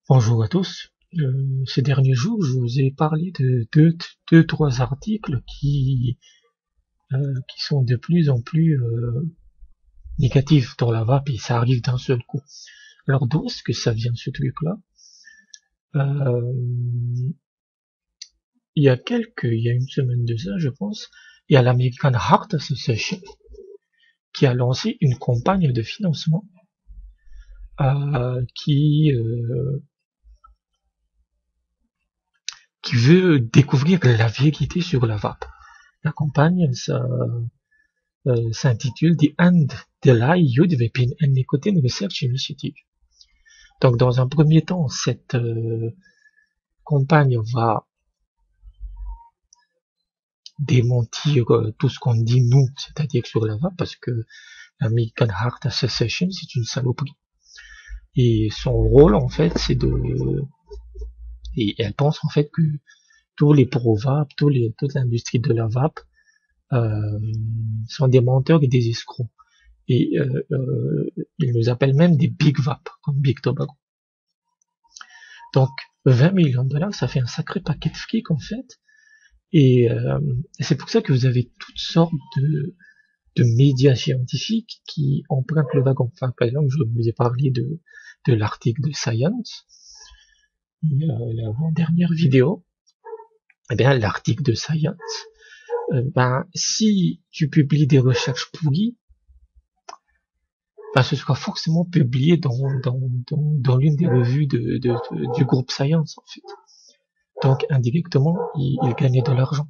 Bonjour à tous. Ces derniers jours, je vous ai parlé de trois articles qui sont de plus en plus négatifs dans la vape et ça arrive d'un seul coup. Alors d'où est-ce que ça vient ce truc-là? euh, il y a une semaine de ça, je pense, il y a l'American Heart Association qui a lancé une campagne de financement euh, qui euh, qui veut découvrir la vérité sur la vape. La campagne, s'intitule The End the Lie Youth Vaping and Nicotine Research Initiative. Donc, dans un premier temps, cette campagne va démentir tout ce qu'on dit nous, c'est-à-dire sur la vape, parce que l'American Heart Association, c'est une saloperie. Et son rôle, en fait, et elle pense en fait que tous les pro-vape, toute l'industrie de la vape, euh, sont des menteurs et des escrocs. Et ils nous appellent même des big vape, comme Big Tobacco. Donc 20 millions de dollars, ça fait un sacré paquet de fric en fait. Et c'est pour ça que vous avez toutes sortes de médias scientifiques qui empruntent le wagon. Enfin, par exemple, je vous ai parlé de l'article de Science, l'avant-dernière vidéo. Eh bien, l'article de Science, si tu publies des recherches pourries, ce sera forcément publié dans l'une des revues du groupe Science, en fait. Donc, indirectement, il gagnait de l'argent.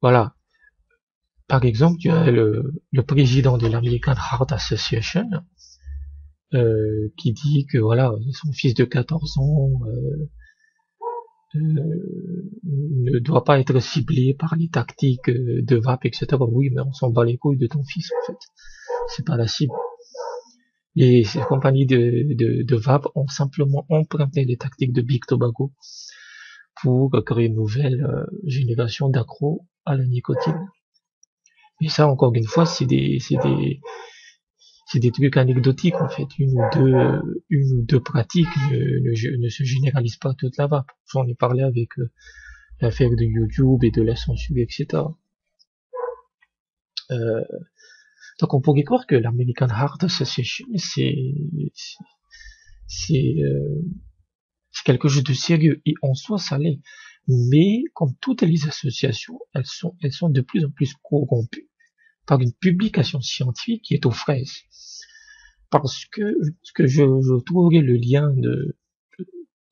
Voilà. Par exemple, tu as le président de l'American Heart Association qui dit que voilà, son fils de 14 ans ne doit pas être ciblé par les tactiques de vape, etc. Oui, mais on s'en bat les couilles de ton fils, en fait. C'est pas la cible. Et ces compagnies de vape ont simplement emprunté les tactiques de Big Tobacco pour créer une nouvelle génération d'accros à la nicotine. Et ça, encore une fois, c'est des trucs anecdotiques, en fait. Une ou deux pratiques ne se généralisent pas toute la vape. J'en ai parlé avec l'affaire de YouTube et de la censure, etc. Euh, donc on pourrait croire que l'American Heart Association, c'est quelque chose de sérieux, et en soi ça l'est. Mais comme toutes les associations, elles sont de plus en plus corrompues par une publication scientifique qui est aux fraises. Parce que je trouverai le lien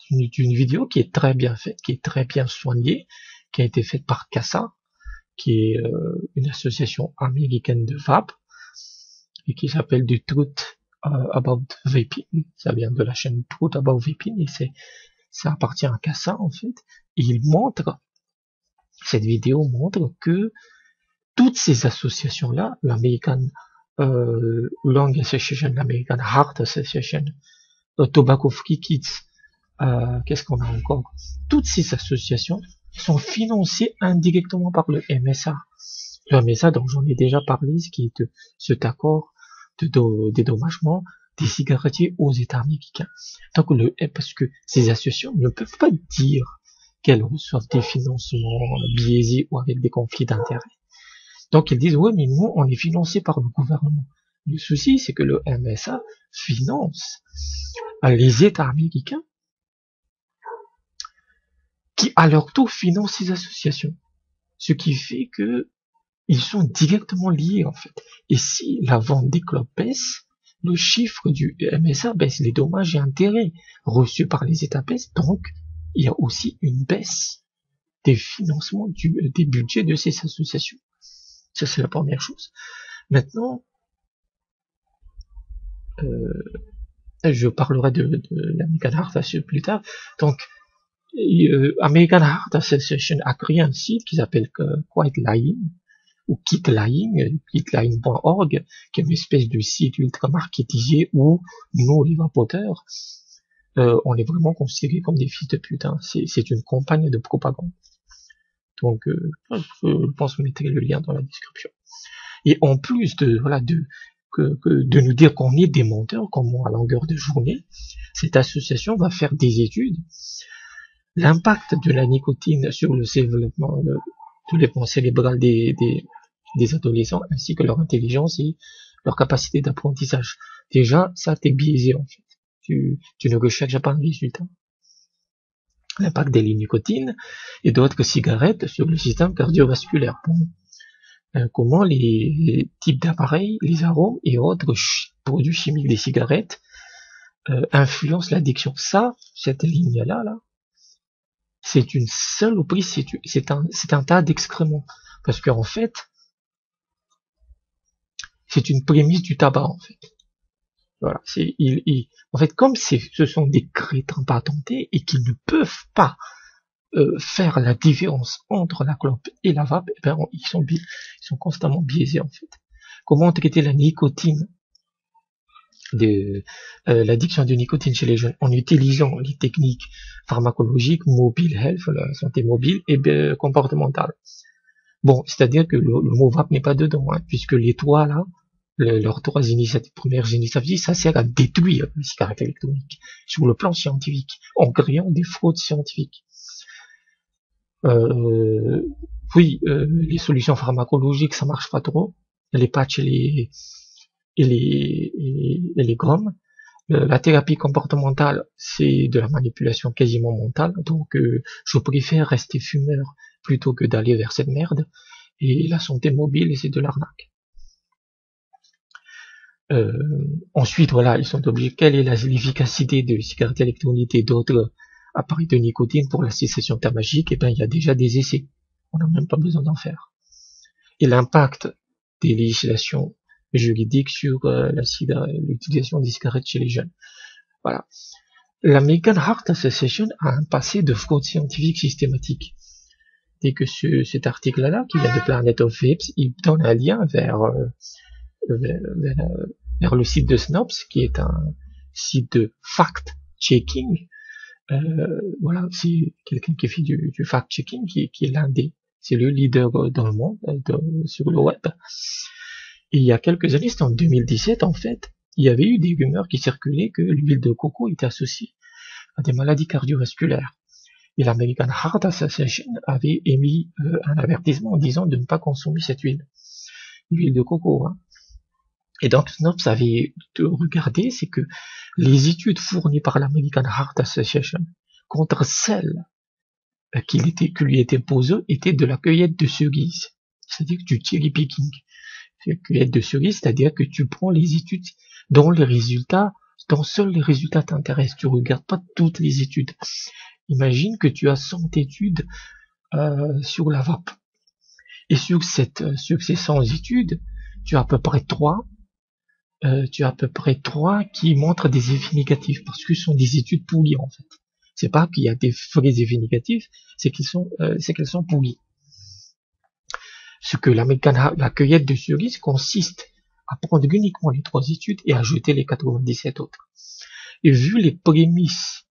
d'une vidéo qui est très bien faite, qui est très bien soignée, qui a été faite par CASA, qui est une association américaine de vape, et qui s'appelle The Truth About Vaping. Ça vient de la chaîne Truth About Vaping, et ça appartient à CASA, en fait. Et cette vidéo montre que toutes ces associations-là, l'American Lung Association, l'American Heart Association, Tobacco Free Kids, qu'est-ce qu'on a encore? Toutes ces associations sont financées indirectement par le MSA. Le MSA, dont j'en ai déjà parlé, ce qui est cet accord de dédommagement des cigarettiers aux États américains. Donc parce que ces associations ne peuvent pas dire qu'elles reçoivent des financements biaisés ou avec des conflits d'intérêts. Donc ils disent, ouais, mais nous, on est financé par le gouvernement. Le souci, c'est que le MSA finance les États américains qui, à leur tour, financent ces associations. Ce qui fait que ils sont directement liés, en fait. Et si la vente des clopes baisse, le chiffre du MSA baisse, les dommages et intérêts reçus par les États baissent, donc il y a aussi une baisse des financements des budgets de ces associations. Ça, c'est la première chose. Maintenant, je parlerai de l'American Heart Association plus tard. Donc, American Heart Association a créé un site qui s'appelle Quiet Lying, ou kitlying.org, qui est une espèce de site ultra marketisé où nous, les vapoteurs, on est vraiment considérés comme des fils de pute. Hein. C'est une campagne de propagande. Donc, je pense que vous mettrez le lien dans la description. Et en plus de nous dire qu'on est des menteurs, comme à longueur de journée, cette association va faire des études. L'impact de la nicotine sur le développement, développement cérébral des adolescents, ainsi que leur intelligence et leur capacité d'apprentissage. Déjà, ça t'es biaisé en fait. Tu ne recherches pas un résultat. L'impact des nicotines et d'autres cigarettes sur le système cardiovasculaire. Comment les types d'appareils, les arômes et autres produits chimiques des cigarettes influencent l'addiction. Ça, cette ligne-là, c'est une saloperie, c'est un tas d'excréments. Parce qu'en fait, c'est une prémisse du tabac, en fait. Voilà. En fait, comme ce sont des crétins patentés et qu'ils ne peuvent pas faire la différence entre la clope et la vape, eh ben, ils sont constamment biaisés, en fait. Comment traiter la nicotine l'addiction de nicotine chez les jeunes en utilisant les techniques pharmacologiques, mobile health, la santé mobile et comportementale. Bon, c'est-à-dire que le mot vape n'est pas dedans, hein, puisque les trois là, leurs trois premières initiatives, ça sert à détruire les cigarettes électroniques sur le plan scientifique, en créant des fraudes scientifiques. Les solutions pharmacologiques, ça marche pas trop. Les patchs et les gommes. La thérapie comportementale, c'est de la manipulation quasiment mentale, donc je préfère rester fumeur plutôt que d'aller vers cette merde. Et la santé mobile, c'est de l'arnaque. Ensuite, voilà, ils sont obligés. Quelle est l'efficacité de cigarettes électroniques et d'autres appareils de nicotine pour la cessation tabagique? Eh bien, il y a déjà des essais. On n'a même pas besoin d'en faire. Et l'impact des législations juridiques sur l'utilisation des cigarettes chez les jeunes. Voilà. L'American Heart Association a un passé de fraude scientifique systématique. Dès que cet article-là, qui vient de Planet of Apes, il donne un lien vers le site de Snopes, qui est un site de fact-checking. Voilà, c'est quelqu'un qui fait du fact-checking, qui est c'est le leader dans le monde, sur le web. Et il y a quelques années, c'était en 2017 en fait, il y avait eu des rumeurs qui circulaient que l'huile de coco était associée à des maladies cardiovasculaires. Et l'American Heart Association avait émis un avertissement en disant de ne pas consommer cette huile de coco. Hein. Et donc Snopes avait regardé, c'est que les études fournies par l'American Heart Association contre celles qui lui étaient posées étaient de la cueillette de cerises, c'est-à-dire du cherry picking. Cueillette de cerise, c'est-à-dire que tu prends les études dont seuls les résultats t'intéressent. Tu regardes pas toutes les études. Imagine que tu as 100 études sur la vape. Et sur ces 100 études, tu as à peu près 3 qui montrent des effets négatifs, parce que ce sont des études pourries, en fait. C'est pas qu'il y a des vrais effets négatifs, c'est qu'elles sont pourries. Ce que la cueillette de cerises consiste à prendre uniquement les 3 études et à jeter les 97 autres. Et vu les prémices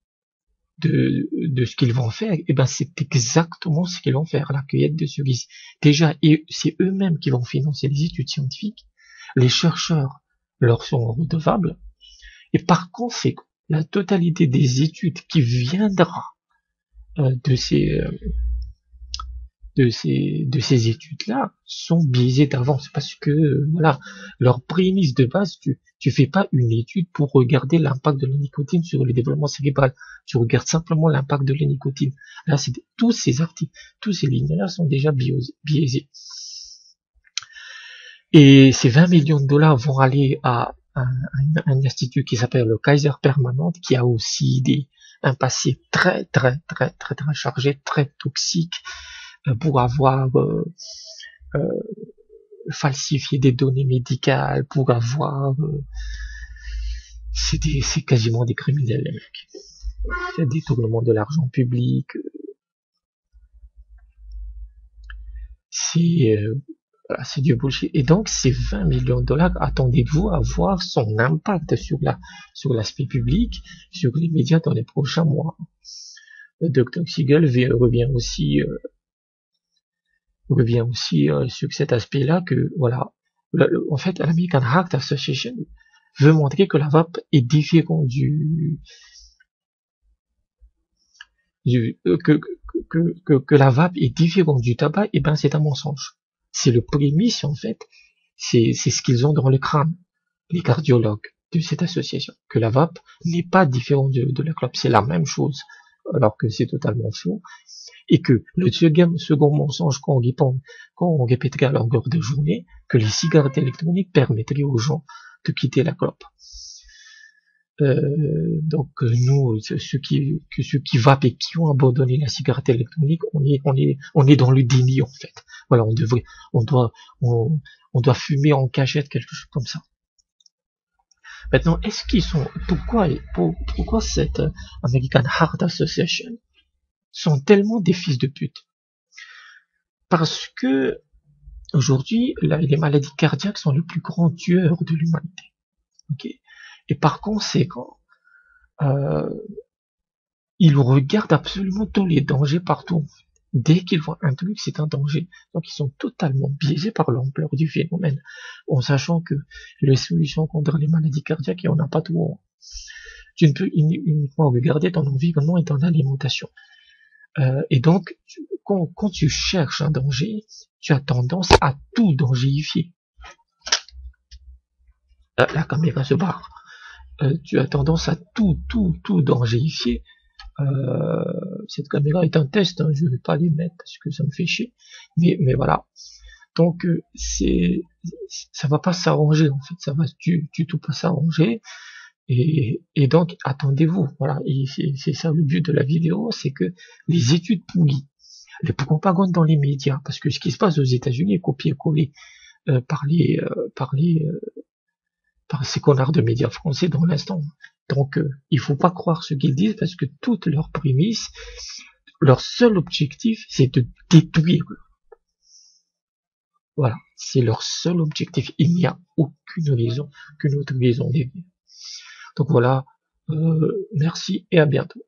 de ce qu'ils vont faire, eh ben c'est exactement ce qu'ils vont faire, la cueillette de cerises. Déjà, c'est eux-mêmes qui vont financer les études scientifiques, les chercheurs leur sont redevables, et par conséquent, la totalité des études qui viendra de ces études-là sont biaisées d'avance, parce que voilà, leur prémisse de base, tu fais pas une étude pour regarder l'impact de la nicotine sur le développement cérébral, tu regardes simplement l'impact de la nicotine. Là, tous ces articles, tous ces lignes-là sont déjà biaisés. Et ces 20 millions de dollars vont aller à un institut qui s'appelle le Kaiser Permanente, qui a aussi un passé très très très très très chargé, très toxique, pour avoir falsifié des données médicales, pour avoir c'est quasiment des criminels, les mecs. C'est un détournement de l'argent public. C'est du bullshit. Et donc, ces 20 millions de dollars, attendez-vous à voir son impact sur l'aspect public, sur les médias dans les prochains mois. Le Dr. Siegel revient aussi sur cet aspect-là, que voilà, En fait, l'American Heart Association veut montrer que la vape est différente que la vape est différente du tabac. Et ben, c'est un mensonge. C'est le prémisse, en fait. C'est ce qu'ils ont dans le crâne, les cardiologues de cette association, que la vape n'est pas différente de la clope, c'est la même chose, alors que c'est totalement faux, et que le second mensonge qu'on répéterait à longueur de journée, que les cigarettes électroniques permettraient aux gens de quitter la clope. Donc nous, ceux qui vapent et qui ont abandonné la cigarette électronique, on est dans le déni, en fait. Voilà, on doit fumer en cachette, quelque chose comme ça. Maintenant, est-ce qu'ils sont, pourquoi cette American Heart Association sont tellement des fils de pute? Parce que aujourd'hui, les maladies cardiaques sont le plus grand tueur de l'humanité. Okay, et par conséquent, ils regardent absolument tous les dangers partout. Dès qu'ils voient un truc, c'est un danger. Donc ils sont totalement biaisés par l'ampleur du phénomène, en sachant que les solutions contre les maladies cardiaques, il n'y en a pas tout. Tu ne peux uniquement regarder ton environnement et ton alimentation. Et donc, quand tu cherches un danger, tu as tendance à tout dangerifier. La caméra se barre. Tu as tendance à tout dangerifier. Cette caméra est un test, hein, je ne vais pas les mettre parce que ça me fait chier. Mais voilà. Donc ça va pas s'arranger en fait, ça va du tout pas s'arranger. Et donc attendez-vous. Voilà. Et c'est ça le but de la vidéo, c'est que les études pourries, les propagandes dans les médias, parce que ce qui se passe aux États-Unis est copié-collé par ces connards de médias français dans l'instant. Donc, il faut pas croire ce qu'ils disent parce que toutes leurs prémices, leur seul objectif, c'est de détruire. Voilà, c'est leur seul objectif. Il n'y a aucune autre raison derrière. Donc voilà, merci et à bientôt.